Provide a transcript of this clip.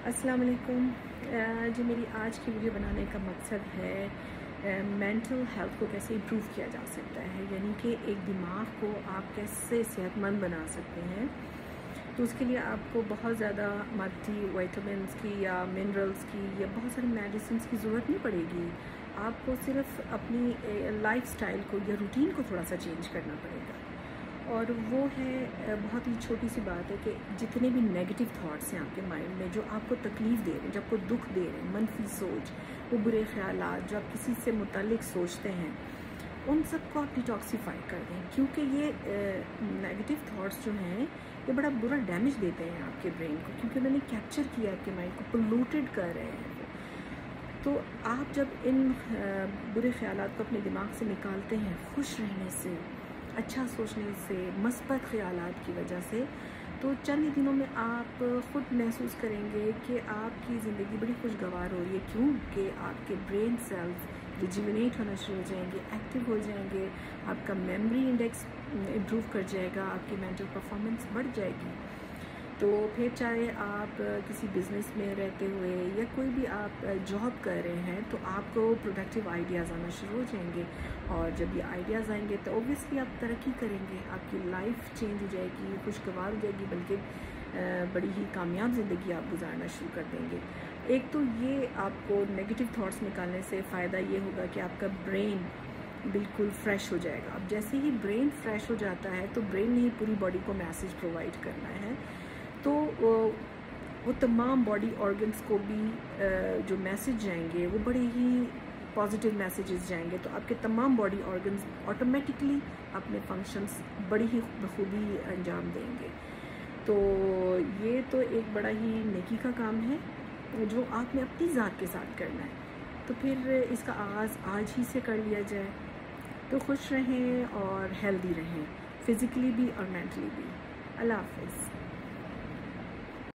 अस्सलाम वालेकुम। जो मेरी आज की वीडियो बनाने का मकसद है मेंटल हेल्थ को कैसे इम्प्रूव किया जा सकता है, यानी कि एक दिमाग को आप कैसे सेहतमंद बना सकते हैं। तो उसके लिए आपको बहुत ज़्यादा मल्टी विटामिन्स की या मिनरल्स की या बहुत सारी मेडिसिन की ज़रूरत नहीं पड़ेगी। आपको सिर्फ अपनी लाइफस्टाइल को या रूटीन को थोड़ा सा चेंज करना पड़ेगा, और वो है बहुत ही छोटी सी बात है कि जितने भी नेगेटिव थॉट्स हैं आपके माइंड में जो आपको तकलीफ़ दे रहे हैं, जो आपको दुख दे रहे हैं, मनफी सोच, वो बुरे ख्यालात जो आप किसी से मुतालिक सोचते हैं, उन सब को आप डिटॉक्सीफाई कर दें, क्योंकि ये नेगेटिव थॉट्स जो हैं ये बड़ा बुरा डैमेज देते हैं आपके ब्रेन को, क्योंकि उन्होंने कैप्चर किया आपके माइंड को, पोल्यूटेड कर रहे हैं। तो आप जब इन बुरे ख्यालात को अपने दिमाग से निकालते हैं, खुश रहने से, अच्छा सोचने से, मस्बत ख़यालात की वजह से, तो चंद ही दिनों में आप ख़ुद महसूस करेंगे कि आपकी ज़िंदगी बड़ी खुशगवार हो रही है, क्योंकि आपके ब्रेन सेल्स रिजुविनेट होना शुरू हो जाएंगे, एक्टिव हो जाएंगे, आपका मेमोरी इंडेक्स इम्प्रूव कर जाएगा, आपकी मेंटल परफॉर्मेंस बढ़ जाएगी। तो फिर चाहे आप किसी बिज़नेस में रहते हुए या कोई भी आप जॉब कर रहे हैं, तो आपको प्रोडक्टिव आइडियाज़ आना शुरू हो जाएंगे, और जब ये आइडियाज़ आएंगे तो ओब्वियसली आप तरक्की करेंगे, आपकी लाइफ चेंज हो जाएगी, खुशगवार हो जाएगी, बल्कि बड़ी ही कामयाब ज़िंदगी आप गुजारना शुरू कर देंगे। एक तो ये आपको नेगेटिव थॉट्स निकालने से फ़ायदा ये होगा कि आपका ब्रेन बिल्कुल फ्रेश हो जाएगा। अब जैसे ही ब्रेन फ्रेश हो जाता है तो ब्रेन ने ही पूरी बॉडी को मैसेज प्रोवाइड करना है, तो वो तमाम बॉडी ऑर्गन्स को भी जो मैसेज जाएंगे वो बड़े ही पॉजिटिव मैसेजेस जाएंगे, तो आपके तमाम बॉडी ऑर्गन्स ऑटोमेटिकली अपने फंक्शंस बड़ी ही बखूबी अंजाम देंगे। तो ये तो एक बड़ा ही नेकी का काम है जो आपने अपनी ज़ात के साथ करना है। तो फिर इसका आगाज़ आज ही से कर लिया जाए। तो खुश रहें और हेल्दी रहें, फ़िज़िकली भी और मेंटली भी। अल्लाह हाफ़िज़।